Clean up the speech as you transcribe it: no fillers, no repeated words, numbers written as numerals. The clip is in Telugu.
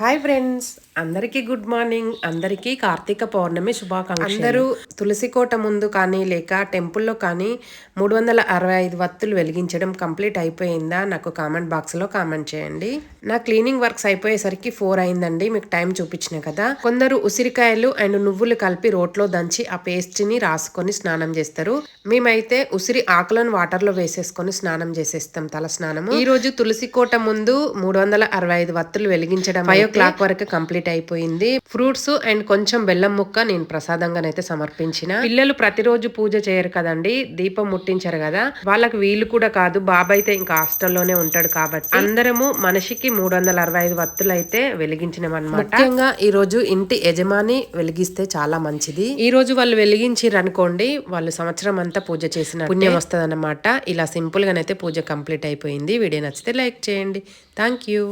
హాయ్ ఫ్రెండ్స్, అందరికీ గుడ్ మార్నింగ్. అందరికీ కార్తీక పౌర్ణమి శుభాకాంక్షలు. అందరూ తులసి కోట ముందు కానీ లేక టెంపుల్లో కానీ 365 వత్తులు వెలిగించడం కంప్లీట్ అయిపోయిందా? నాకు కామెంట్ బాక్స్లో కామెంట్ చేయండి. నా క్లీనింగ్ వర్క్స్ అయిపోయేసరికి 4 అయిందండి. మీకు టైం చూపించిన కదా. కొందరు ఉసిరికాయలు అండ్ నువ్వులు కలిపి రోట్లో దంచి ఆ పేస్ట్ని రాసుకొని స్నానం చేస్తారు. మేమైతే ఉసిరి ఆకులను వాటర్లో వేసేసుకొని స్నానం చేసేస్తాం, తల స్నానము. ఈ రోజు తులసి కోట ముందు 365 వత్తులు వెలిగించడం 5 o'clock వరకు కంప్లీట్ అయిపోయింది. ఫ్రూట్స్ అండ్ కొంచెం బెల్లం ముక్క నేను ప్రసాదంగానైతే సమర్పించిన. పిల్లలు ప్రతిరోజు పూజ చేయరు కదండి, దీపం ముట్టించారు కదా, వాళ్ళకి వీలు కూడా కాదు. బాబు అయితే ఇంకా హాస్టల్లోనే ఉంటాడు కాబట్టి అందరము మనిషికి 365 వత్తులు అయితే వెలిగించినాం అన్నమాట. ముఖ్యంగా ఈ రోజు ఇంటి యజమాని వెలిగిస్తే చాలా మంచిది. ఈ రోజు వాళ్ళు వెలిగించారు అనుకోండి, వాళ్ళు సంవత్సరం అంతా పూజ చేసిన పుణ్యం వస్తుంది అన్నమాట. ఇలా సింపుల్ గానైతే పూజ కంప్లీట్ అయిపోయింది. వీడియో నచ్చితే లైక్ చేయండి. Thank you.